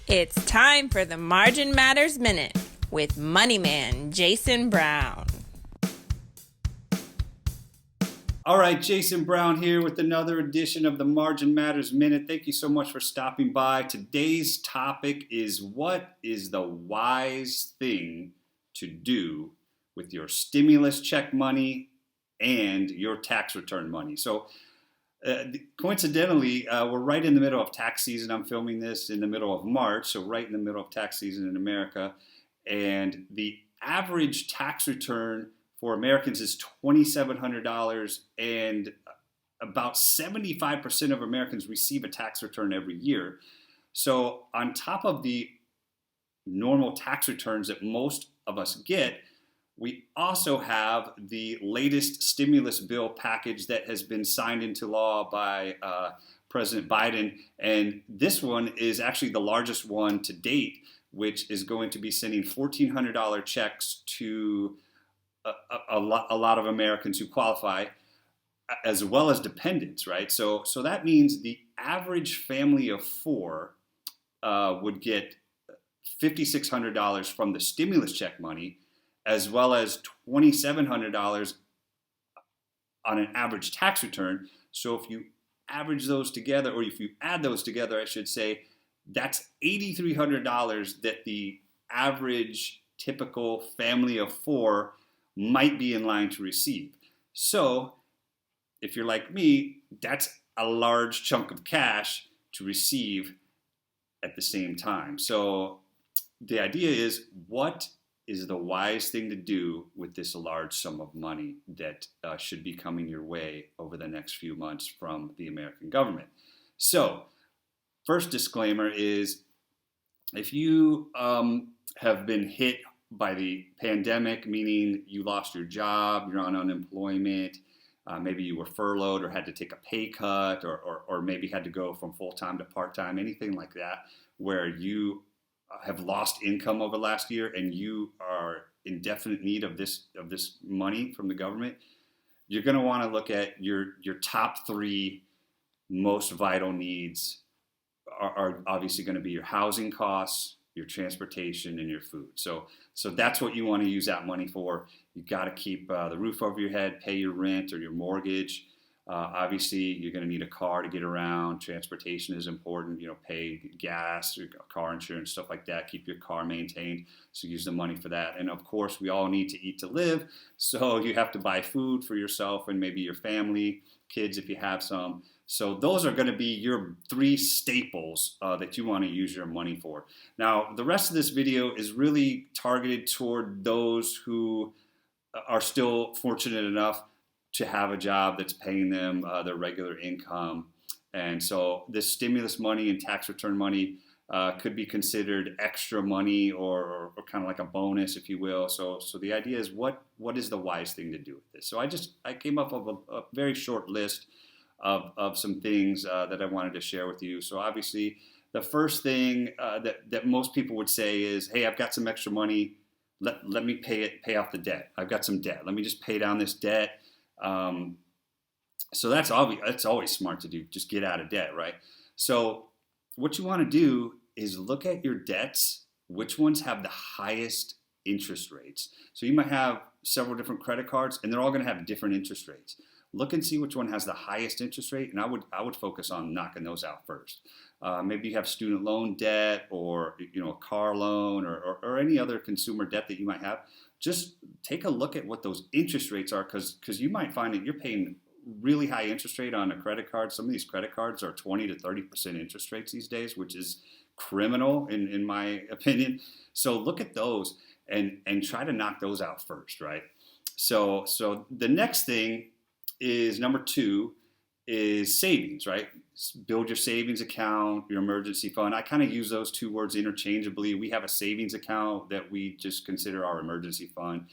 It's time for the Margin Matters Minute with Moneyman Jason Brown. All right, Jason Brown here with another edition of the Margin Matters Minute. Thank you so much for stopping by. Today's topic is what is the wise thing to do with your stimulus check money and your tax return money. So coincidentally, we're right in the middle of tax season. I'm filming this in the middle of March, so right in the middle of tax season in America. And the average tax return for Americans is $2,700, and about 75% of Americans receive a tax return every year. So on top of the normal tax returns that most of us get, we also have the latest stimulus bill package that has been signed into law by President Biden. And this one is actually the largest one to date, which is going to be sending $1,400 checks to a lot of Americans who qualify, as well as dependents, right? So that means the average family of four would get $5,600 from the stimulus check money, as well as $2,700 on an average tax return. So if you average those together, or if you add those together, I should say, that's $8,300 that the average typical family of four might be in line to receive. So if you're like me, that's a large chunk of cash to receive at the same time. So the idea is, what is the wise thing to do with this large sum of money that should be coming your way over the next few months from the American government? So, first disclaimer is, if you have been hit by the pandemic, meaning you lost your job, you're on unemployment, maybe you were furloughed or had to take a pay cut, or maybe had to go from full-time to part-time, anything like that, where you have lost income over the last year and you are in definite need of this money from the government, you're going to want to look at your top three most vital needs are obviously going to be your housing costs, your transportation, and your food. So that's what you want to use that money for. You got to keep the roof over your head, pay your rent or your mortgage. Obviously, you're going to need a car to get around. Transportation is important. Pay gas, car insurance, stuff like that. Keep your car maintained. So use the money for that. And of course, we all need to eat to live. So you have to buy food for yourself and maybe your family, kids if you have some. So those are going to be your three staples that you want to use your money for. Now, the rest of this video is really targeted toward those who are still fortunate enough to have a job that's paying them their regular income. And so this stimulus money and tax return money could be considered extra money or kind of like a bonus, if you will. So the idea is, what is the wise thing to do with this? So I came up with a very short list of some things that I wanted to share with you. So obviously, the first thing that most people would say is, hey, I've got some extra money. Let me pay off the debt. I've got some debt. Let me just pay down this debt. So that's obvious. That's always smart to do. Just get out of debt, right? So what you want to do is look at your debts. Which ones have the highest interest rates? So you might have several different credit cards, and they're all going to have different interest rates. Look and see which one has the highest interest rate, and I would focus on knocking those out first. Maybe you have student loan debt, or a car loan, or any other consumer debt that you might have. Just take a look at what those interest rates are, because you might find that you're paying really high interest rate on a credit card. Some of these credit cards are 20 to 30% interest rates these days, which is criminal in my opinion. So look at those and try to knock those out first, right? So the next thing is, number two, is savings, right? Build your savings account, your emergency fund. I kind of use those two words interchangeably. We have a savings account that we just consider our emergency fund.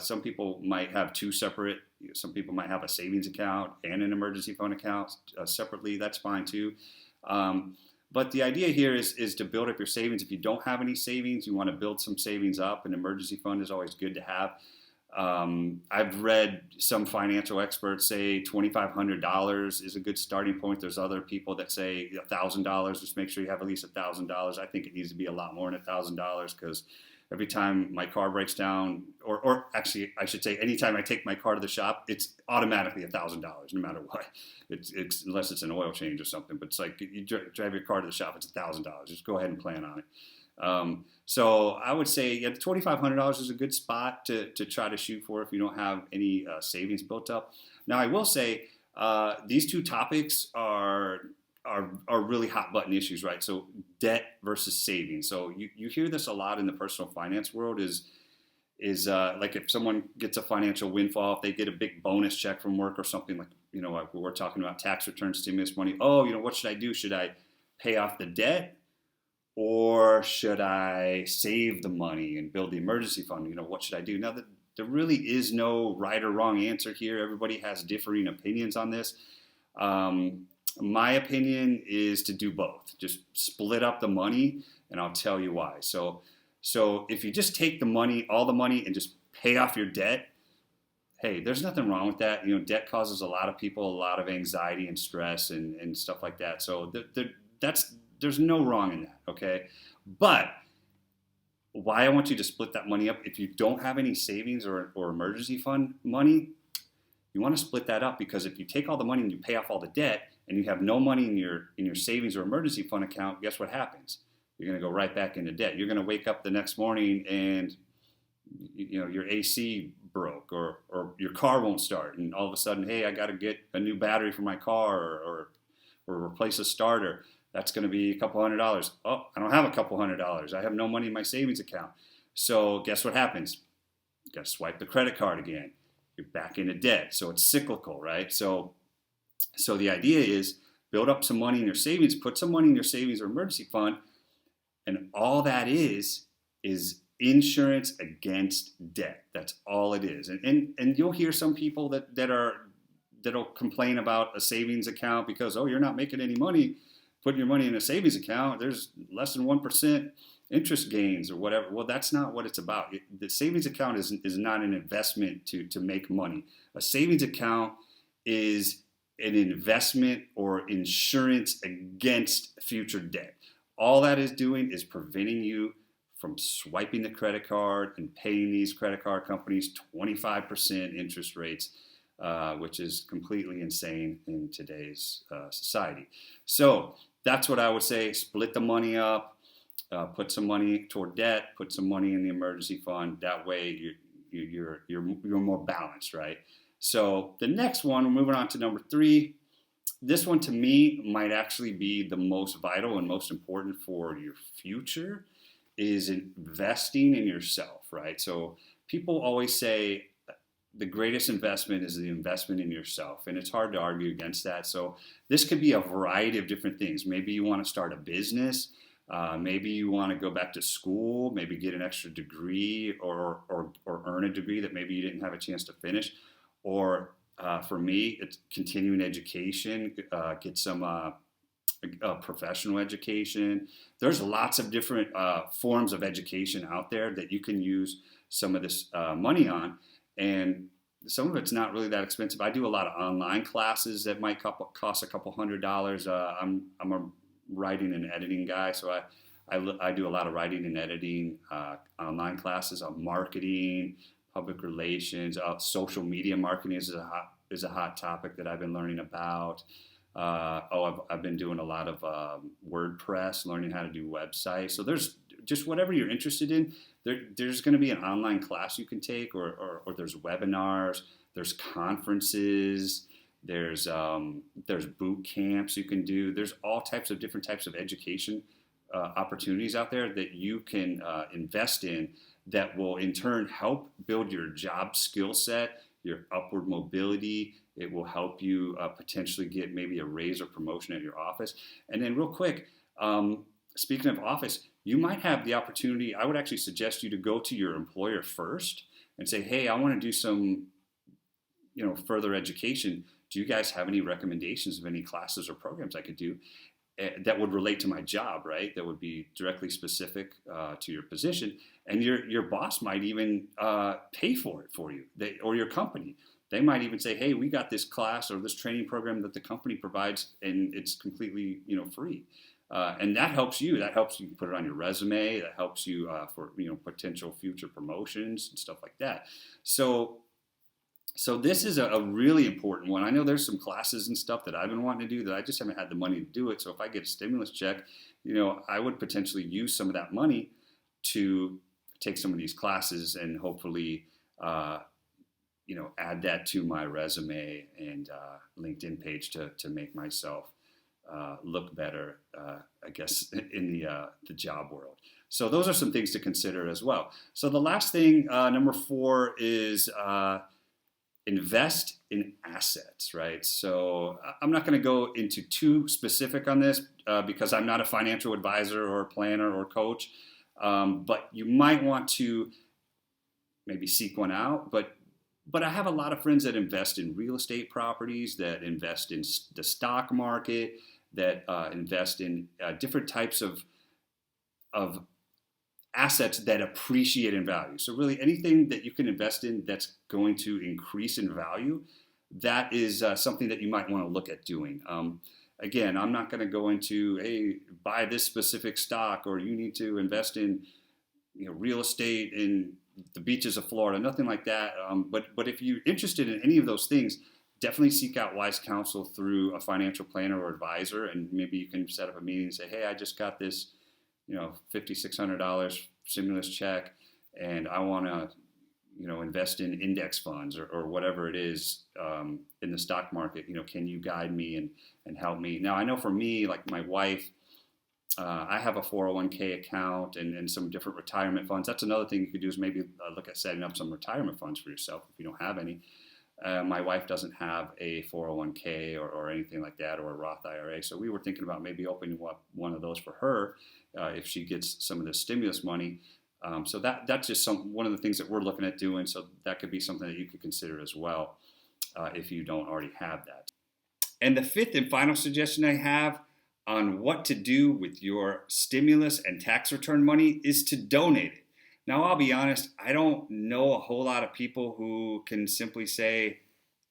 Some people might have two separate. Some people might have a savings account and an emergency fund account separately. That's fine too. But the idea here is to build up your savings. If you don't have any savings, you want to build some savings up. An emergency fund is always good to have. I've read some financial experts say $2,500 is a good starting point. There's other people that say $1,000. Just make sure you have at least $1,000. I think it needs to be a lot more than $1,000 because every time my car breaks down, or actually I should say, anytime I take my car to the shop, it's automatically $1,000 no matter what. It's unless it's an oil change or something. But it's like you drive your car to the shop, it's $1,000. Just go ahead and plan on it. So I would say, yeah, $2,500 is a good spot to try to shoot for if you don't have any savings built up. Now, I will say these two topics are really hot button issues, right? So debt versus savings. So you hear this a lot in the personal finance world is like if someone gets a financial windfall, if they get a big bonus check from work or something like, like we're talking about tax return stimulus money. Oh, what should I do? Should I pay off the debt? Or should I save the money and build the emergency fund? What should I do? Now, there really is no right or wrong answer here. Everybody has differing opinions on this. My opinion is to do both. Just split up the money, and I'll tell you why. So if you just take the money, all the money, and just pay off your debt, hey, there's nothing wrong with that. Debt causes a lot of people a lot of anxiety and stress and stuff like that. So there's no wrong in that, okay? But why I want you to split that money up, if you don't have any savings or emergency fund money, you want to split that up because if you take all the money and you pay off all the debt and you have no money in your savings or emergency fund account, guess what happens? You're going to go right back into debt. You're going to wake up the next morning and your AC broke or your car won't start, and all of a sudden, hey, I got to get a new battery for my car or replace a starter. That's going to be a couple $100. Oh, I don't have a couple $100. I have no money in my savings account. So guess what happens? You got to swipe the credit card again. You're back into debt. So it's cyclical, right? So the idea is build up some money in your savings, put some money in your savings or emergency fund, and all that is insurance against debt. That's all it is. And you'll hear some people that'll complain about a savings account because, oh, you're not making any money putting your money in a savings account. There's less than 1% interest gains or whatever. Well, that's not what it's about. The savings account is not an investment to make money. A savings account is an investment or insurance against future debt. All that is doing is preventing you from swiping the credit card and paying these credit card companies 25% interest rates, which is completely insane in today's society. So that's what I would say. Split the money up, put some money toward debt, put some money in the emergency fund. That way you're more balanced, right? So the next one, we're moving on to number 3. This one to me might actually be the most vital and most important for your future, is investing in yourself, right? So people always say the greatest investment is the investment in yourself, and it's hard to argue against that. So this could be a variety of different things. Maybe you want to start a business. Maybe you want to go back to school, maybe get an extra degree or earn a degree that maybe you didn't have a chance to finish. Or for me, it's continuing education, get some professional education. There's lots of different forms of education out there that you can use some of this money on. And some of it's not really that expensive. I do a lot of online classes that might cost a couple $100. I'm a writing and editing guy, so I do a lot of writing and editing online classes on marketing, public relations, social media marketing is a hot topic that I've been learning about. I've been doing a lot of WordPress, learning how to do websites. So there's just whatever you're interested in. There's going to be an online class you can take, or there's webinars, there's conferences, there's boot camps you can do. There's all types of different types of education opportunities out there that you can invest in that will in turn help build your job skill set, your upward mobility. It will help you potentially get maybe a raise or promotion at your office. And then real quick, speaking of office, you might have the opportunity. I would actually suggest you to go to your employer first and say, hey, I want to do some, further education. Do you guys have any recommendations of any classes or programs I could do? that would relate to my job, right? That would be directly specific to your position, and your boss might even pay for it for you, or your company. They might even say, "Hey, we got this class or this training program that the company provides, and it's completely free." And that helps you. That helps you put it on your resume. That helps you for potential future promotions and stuff like that. So this is a really important one. I know there's some classes and stuff that I've been wanting to do that I just haven't had the money to do it. So if I get a stimulus check, I would potentially use some of that money to take some of these classes and hopefully, add that to my resume and LinkedIn page to make myself look better, I guess, in the job world. So those are some things to consider as well. So the last thing, number 4, is invest in assets, right? So I'm not going to go into too specific on this because I'm not a financial advisor or a planner or coach, but you might want to maybe seek one out. But I have a lot of friends that invest in real estate properties, that invest in the stock market, that invest in different types of assets that appreciate in value. So really anything that you can invest in that's going to increase in value, that is something that you might want to look at doing. Again, I'm not going to go into, hey, buy this specific stock, or you need to invest in real estate in the beaches of Florida, nothing like that. But if you're interested in any of those things, definitely seek out wise counsel through a financial planner or advisor, and maybe you can set up a meeting and say, hey, I just got this $5,600 stimulus check, and I want to invest in index funds or whatever it is in the stock market. Can you guide me and help me? Now, I know for me, like my wife, I have a 401k account and some different retirement funds. That's another thing you could do, is maybe look at setting up some retirement funds for yourself if you don't have any. My wife doesn't have a 401k or anything like that, or a Roth IRA. So we were thinking about maybe opening up one of those for her if she gets some of the stimulus money. So that's just one of the things that we're looking at doing. So that could be something that you could consider as well if you don't already have that. And the 5th and final suggestion I have on what to do with your stimulus and tax return money is to donate it. Now, I'll be honest, I don't know a whole lot of people who can simply say,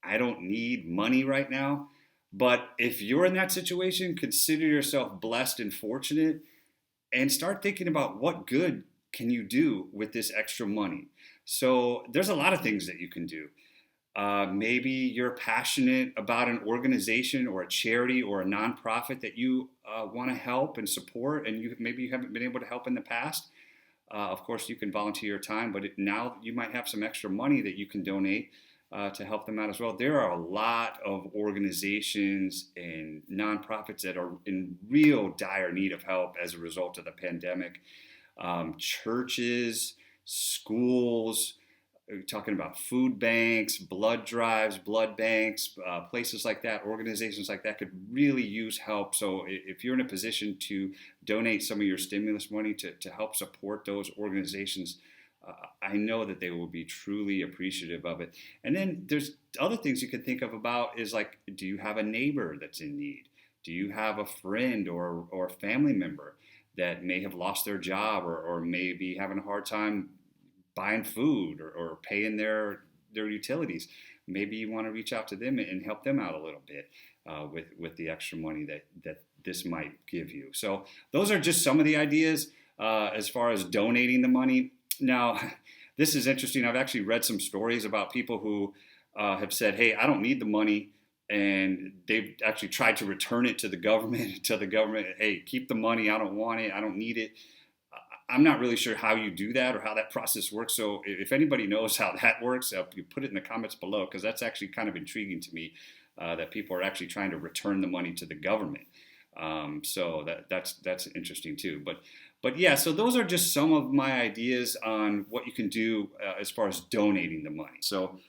I don't need money right now. But if you're in that situation, consider yourself blessed and fortunate, and start thinking about what good can you do with this extra money. So there's a lot of things that you can do. Maybe you're passionate about an organization or a charity or a nonprofit that you want to help and support, and maybe you haven't been able to help in the past. Of course, you can volunteer your time, but now you might have some extra money that you can donate to help them out as well. There are a lot of organizations and nonprofits that are in real dire need of help as a result of the pandemic. Churches, schools, talking about food banks, blood drives, blood banks, places like that, organizations like that could really use help. So if you're in a position to donate some of your stimulus money to help support those organizations, I know that they will be truly appreciative of it. And then there's other things you could think of about is like, do you have a neighbor that's in need? Do you have a friend or a family member that may have lost their job or may be having a hard time buying food or paying their utilities? Maybe you want to reach out to them and help them out a little bit with the extra money that this might give you. So those are just some of the ideas as far as donating the money. Now, this is interesting. I've actually read some stories about people who have said, hey, I don't need the money, and they've actually tried to return it to the government, hey, keep the money, I don't want it, I don't need it. I'm not really sure how you do that or how that process works. So if anybody knows how that works, you put it in the comments below, because that's actually kind of intriguing to me that people are actually trying to return the money to the government. So that's interesting too. But yeah, so those are just some of my ideas on what you can do as far as donating the money. So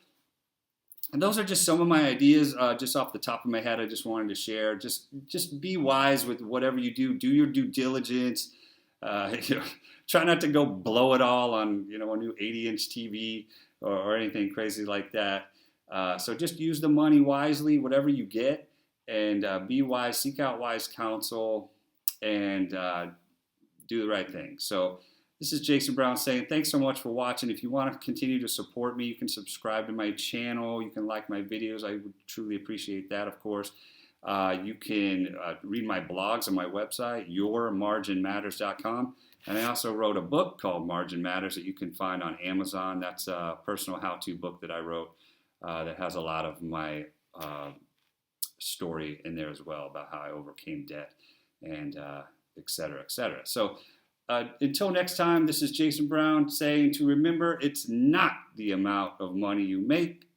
and those are just some of my ideas just off the top of my head. I just wanted to share. Just be wise with whatever you do. Do your due diligence. Try not to go blow it all on a new 80-inch TV or anything crazy like that. So just use the money wisely, whatever you get, and be wise, seek out wise counsel, and do the right thing. So this is Jason Brown saying thanks so much for watching. If you want to continue to support me, you can subscribe to my channel. You can like my videos. I would truly appreciate that, of course. You can read my blogs on my website, yourmarginmatters.com. And I also wrote a book called Margin Matters that you can find on Amazon. That's a personal how-to book that I wrote that has a lot of my story in there as well about how I overcame debt and et cetera, et cetera. So until next time, this is Jason Brown saying to remember, it's not the amount of money you make,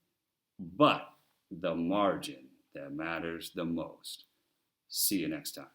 but the margin that matters the most. See you next time.